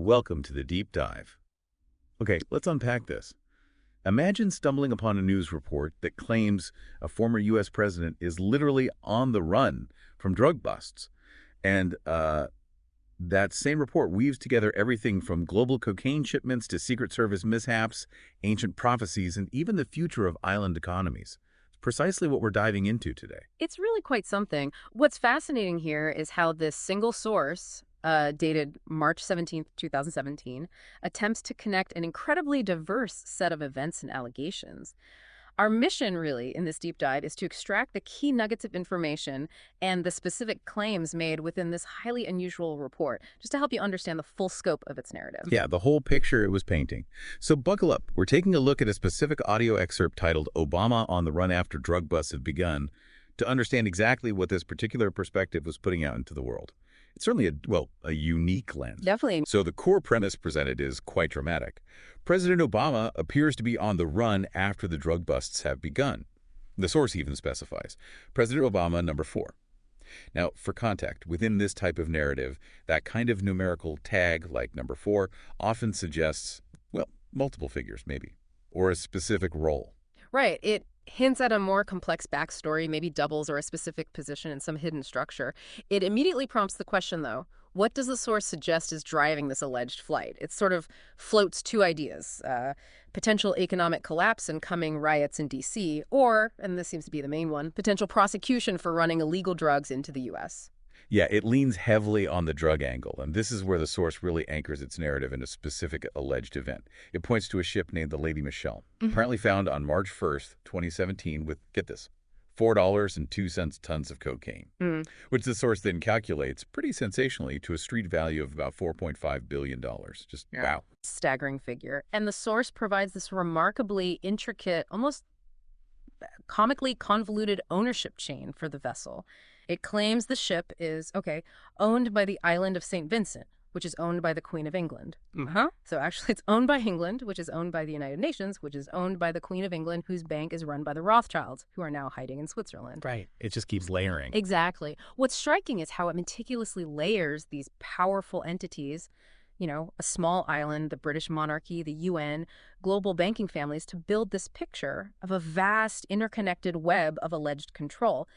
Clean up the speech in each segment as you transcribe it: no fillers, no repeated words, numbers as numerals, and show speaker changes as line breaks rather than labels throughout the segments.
Welcome to the deep dive. Okay, let's unpack this. Imagine stumbling upon a news report that claims a former U.S. president is literally on the run from drug busts. And that same report weaves together everything from global cocaine shipments to Secret Service mishaps, ancient prophecies, and even the future of island economies. It's precisely what we're diving into today.
It's really quite something. What's fascinating here is how this single source, dated March 17th, 2017, attempts to connect an incredibly diverse set of events and allegations. Our mission, really, in this deep dive is to extract the key nuggets of information and the specific claims made within this highly unusual report, just to help you understand the full scope of its narrative.
Yeah, the whole picture it was painting. So buckle up. We're taking a look at a specific audio excerpt titled Obama on the Run After Drug Busts Have Begun to understand exactly what this particular perspective was putting out into the world. It's certainly a unique lens.
Definitely.
So the core premise presented is quite dramatic. President Obama appears to be on the run after the drug busts have begun. The source even specifies, President Obama, number 4. Now, for context, within this type of narrative, that kind of numerical tag, like number 4, often suggests, multiple figures, maybe, or a specific role.
Right. It hints at a more complex backstory, maybe doubles or a specific position in some hidden structure. It immediately prompts the question, though, what does the source suggest is driving this alleged flight? It sort of floats two ideas, potential economic collapse and coming riots in D.C., or, and this seems to be the main one, potential prosecution for running illegal drugs into the U.S.
Yeah, it leans heavily on the drug angle, and this is where the source really anchors its narrative in a specific alleged event. It points to a ship named the Lady Michelle, apparently found on March 1st, 2017 with, get this, $4.02 tons of cocaine, which the source then calculates pretty sensationally to a street value of about $4.5 billion. Just, wow.
Staggering figure. And the source provides this remarkably intricate, almost comically convoluted ownership chain for the vessel. It claims the ship is, owned by the island of St. Vincent, which is owned by the Queen of England. So actually it's owned by England, which is owned by the United Nations, which is owned by the Queen of England, whose bank is run by the Rothschilds, who are now hiding in Switzerland.
Right. It just keeps layering.
Exactly. What's striking is how it meticulously layers these powerful entities, a small island, the British monarchy, the UN, global banking families, to build this picture of a vast interconnected web of alleged control.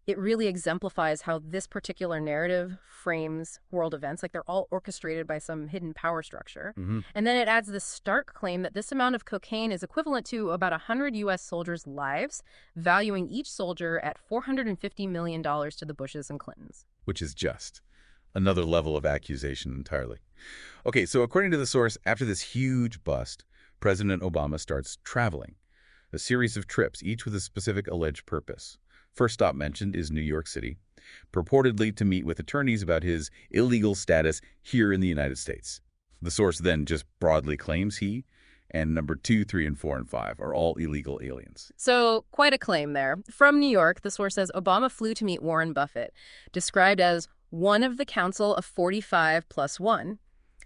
It really exemplifies how this particular narrative frames world events, like they're all orchestrated by some hidden power structure. And then it adds this stark claim that this amount of cocaine is equivalent to about 100 U.S. soldiers' lives, valuing each soldier at $450 million to the Bushes and Clintons.
Which is just another level of accusation entirely. Okay, so according to the source, after this huge bust, President Obama starts traveling. A series of trips, each with a specific alleged purpose. First stop mentioned is New York City, purportedly to meet with attorneys about his illegal status here in the United States. The source then just broadly claims he and number 2, 3, and 4, and 5 are all illegal aliens.
So quite a claim there. From New York, the source says Obama flew to meet Warren Buffett, described as one of the Council of 45 plus 1.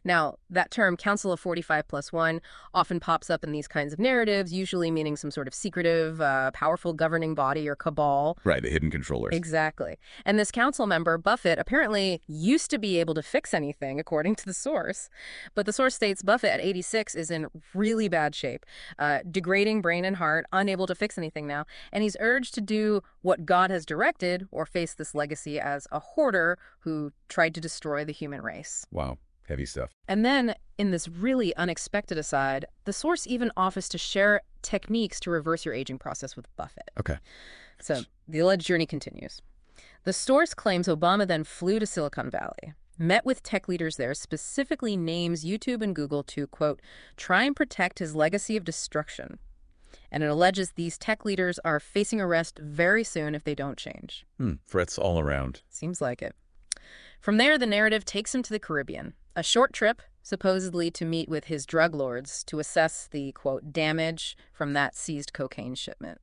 Now, that term, Council of 45 plus 1, often pops up in these kinds of narratives, usually meaning some sort of secretive, powerful governing body or cabal.
Right, the hidden controllers.
Exactly. And this council member, Buffett, apparently used to be able to fix anything, according to the source. But the source states Buffett, at 86, is in really bad shape, degrading brain and heart, unable to fix anything now. And he's urged to do what God has directed or face this legacy as a hoarder who tried to destroy the human race.
Wow. Heavy stuff.
And then, in this really unexpected aside, the source even offers to share techniques to reverse your aging process with Buffett.
Okay.
So, the alleged journey continues. The source claims Obama then flew to Silicon Valley, met with tech leaders there, specifically names YouTube and Google to, quote, try and protect his legacy of destruction. And it alleges these tech leaders are facing arrest very soon if they don't change.
Threats all around.
Seems like it. From there, the narrative takes him to the Caribbean. A short trip, supposedly to meet with his drug lords to assess the, quote, damage from that seized cocaine shipment.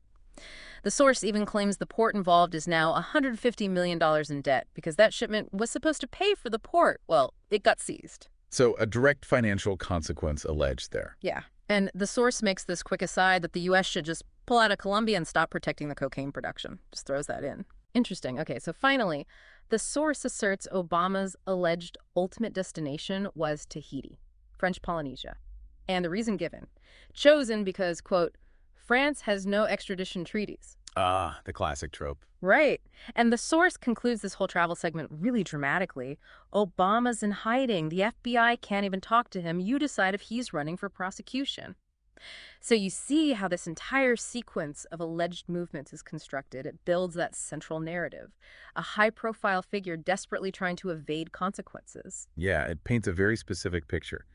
The source even claims the port involved is now $150 million in debt because that shipment was supposed to pay for the port. Well, it got seized.
So a direct financial consequence alleged there.
Yeah. And the source makes this quick aside that the U.S. should just pull out of Colombia and stop protecting the cocaine production. Just throws that in. Interesting. Okay, so finally, The source asserts Obama's alleged ultimate destination was Tahiti, French Polynesia. And the reason given, chosen because, quote, France has no extradition treaties.
Ah, the classic trope.
Right. And the source concludes this whole travel segment really dramatically. Obama's in hiding. The FBI can't even talk to him. You decide if he's running for prosecution. So you see how this entire sequence of alleged movements is constructed. It builds that central narrative. A high-profile figure desperately trying to evade consequences.
Yeah, it paints a very specific picture.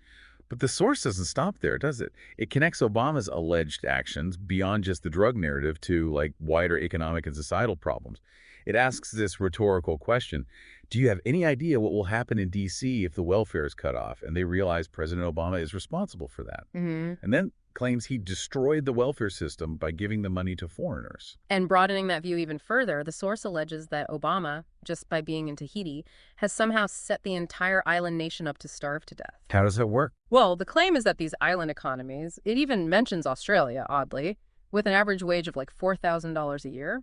But the source doesn't stop there, does it? It connects Obama's alleged actions beyond just the drug narrative to, like, wider economic and societal problems. It asks this rhetorical question: do you have any idea what will happen in D.C. if the welfare is cut off? And they realize President Obama is responsible for that. And then claims he destroyed the welfare system by giving the money to foreigners.
And broadening that view even further, the source alleges that Obama, just by being in Tahiti, has somehow set the entire island nation up to starve to death.
How does that work?
Well, the claim is that these island economies, it even mentions Australia, oddly, with an average wage of like $4,000 a year.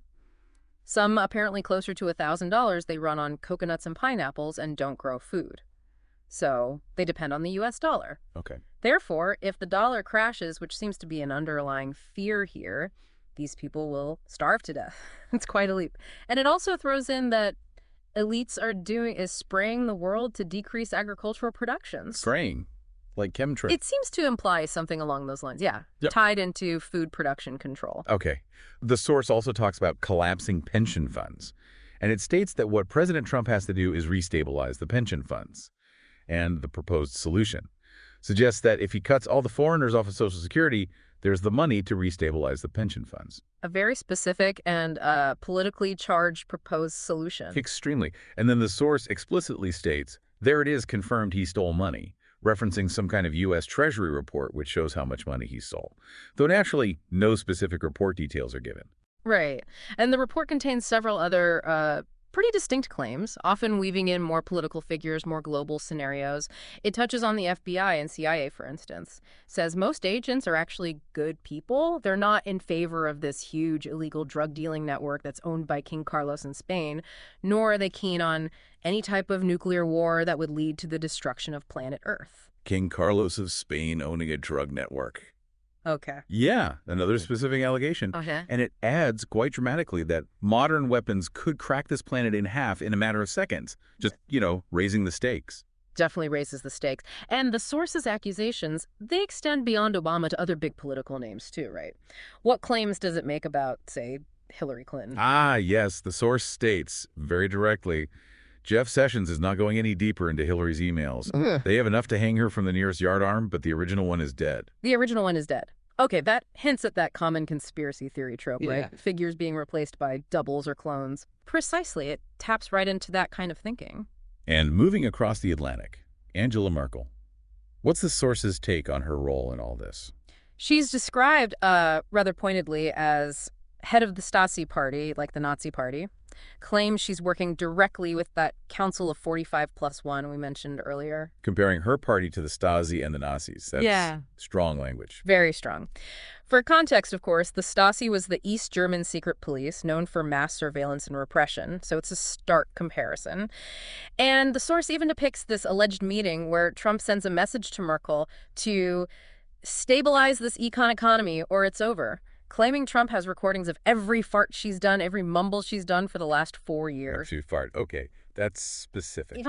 Some apparently closer to $1,000, they run on coconuts and pineapples and don't grow food. So they depend on the U.S. dollar.
Okay.
Therefore, if the dollar crashes, which seems to be an underlying fear here, these people will starve to death. It's quite a leap. And it also throws in that elites is spraying the world to decrease agricultural productions.
Spraying, like chemtrails.
It seems to imply something along those lines, yeah.
Yep.
Tied into food production control.
Okay. The source also talks about collapsing pension funds. And it states that what President Trump has to do is restabilize the pension funds. And the proposed solution suggests that if he cuts all the foreigners off of Social Security, there's the money to restabilize the pension funds.
A very specific and politically charged proposed solution.
Extremely. And then the source explicitly states, there it is, confirmed he stole money, referencing some kind of U.S. Treasury report which shows how much money he stole. Though naturally, no specific report details are given.
Right. And the report contains several other pretty distinct claims, often weaving in more political figures, more global scenarios. It touches on the FBI and CIA, for instance. Says most agents are actually good people. They're not in favor of this huge illegal drug dealing network that's owned by King Carlos in Spain, nor are they keen on any type of nuclear war that would lead to the destruction of planet Earth.
King Carlos of Spain owning a drug network.
Okay.
Yeah, another specific allegation.
Okay.
And it adds quite dramatically that modern weapons could crack this planet in half in a matter of seconds. Just, raising the stakes.
Definitely raises the stakes. And the source's accusations, they extend beyond Obama to other big political names too, right? What claims does it make about, say, Hillary Clinton?
Ah, yes. The source states very directly, Jeff Sessions is not going any deeper into Hillary's emails. They have enough to hang her from the nearest yardarm, but the original one is dead.
The original one is dead. Okay, that hints at that common conspiracy theory trope, right? Figures being replaced by doubles or clones. Precisely. It taps right into that kind of thinking.
And moving across the Atlantic, Angela Merkel. What's the source's take on her role in all this?
She's described rather pointedly as head of the Stasi party, like the Nazi party, claims she's working directly with that Council of 45+1 we mentioned earlier.
Comparing her party to the Stasi and the Nazis. That's strong language.
Very strong. For context, of course, the Stasi was the East German secret police known for mass surveillance and repression, so it's a stark comparison. And the source even depicts this alleged meeting where Trump sends a message to Merkel to stabilize this econ economy or it's over, claiming Trump has recordings of every fart she's done, every mumble she's done for the last 4 years.
Every fart. Okay, that's specific.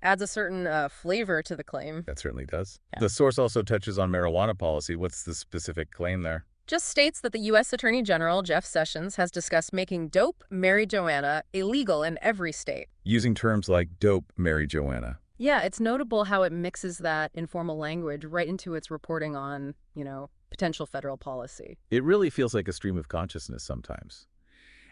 Adds a certain flavor to the claim.
That certainly does.
Yeah.
The source also touches on marijuana policy. What's the specific claim there?
Just states that the U.S. Attorney General, Jeff Sessions, has discussed making dope, marijuana, illegal in every state.
Using terms like dope, marijuana.
Yeah, it's notable how it mixes that informal language right into its reporting on, potential federal policy.
It really feels like a stream of consciousness sometimes.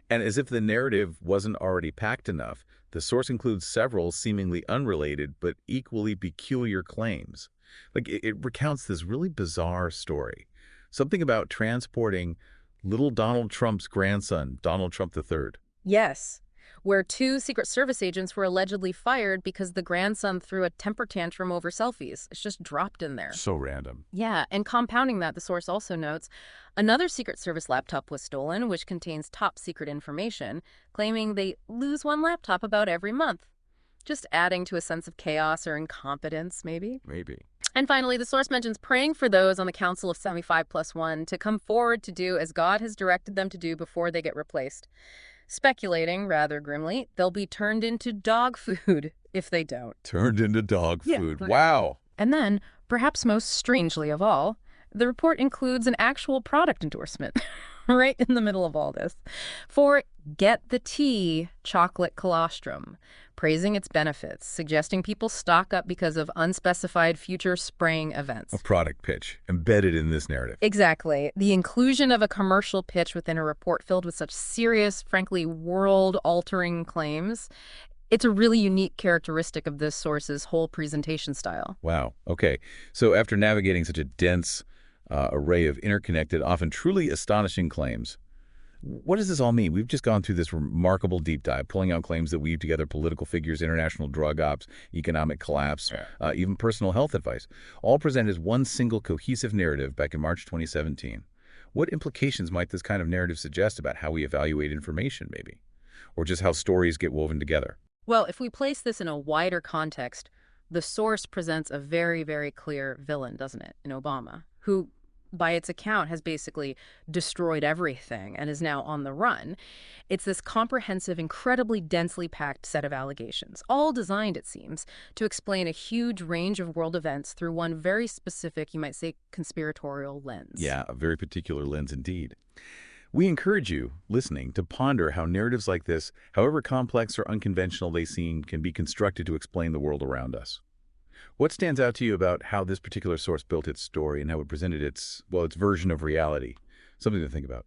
And as if the narrative wasn't already packed enough, the source includes several seemingly unrelated but equally peculiar claims. Like, it recounts this really bizarre story. Something about transporting little Donald Trump's grandson, Donald Trump III.
Yes. where two Secret Service agents were allegedly fired because the grandson threw a temper tantrum over selfies. It's just dropped in there.
So random.
Yeah, and compounding that, the source also notes, another Secret Service laptop was stolen, which contains top secret information, claiming they lose one laptop about every month. Just adding to a sense of chaos or incompetence, maybe.
Maybe.
And finally, the source mentions praying for those on the Council of 75+1 to come forward to do as God has directed them to do before they get replaced. Speculating, rather grimly, they'll be turned into dog food if they don't.
Turned into dog
Yeah.
food. Wow.
And then, perhaps most strangely of all, the report includes an actual product endorsement right in the middle of all this for Get the Tea chocolate colostrum, praising its benefits, suggesting people stock up because of unspecified future spraying events.
A product pitch embedded in this narrative.
Exactly. The inclusion of a commercial pitch within a report filled with such serious, frankly, world-altering claims, it's a really unique characteristic of this source's whole presentation style.
Wow. Okay. So after navigating such a dense array of interconnected, often truly astonishing claims, what does this all mean? We've just gone through this remarkable deep dive, pulling out claims that weave together political figures, international drug ops, economic collapse, even personal health advice, all presented as one single cohesive narrative back in March 2017. What implications might this kind of narrative suggest about how we evaluate information, maybe? Or just how stories get woven together?
Well, if we place this in a wider context, the source presents a very, very clear villain, doesn't it, in Obama, who, by its account, has basically destroyed everything and is now on the run. It's this comprehensive, incredibly densely packed set of allegations, all designed, it seems, to explain a huge range of world events through one very specific, you might say, conspiratorial lens.
Yeah, a very particular lens indeed. We encourage you, listening, to ponder how narratives like this, however complex or unconventional they seem, can be constructed to explain the world around us. What stands out to you about how this particular source built its story and how it presented its version of reality? Something to think about.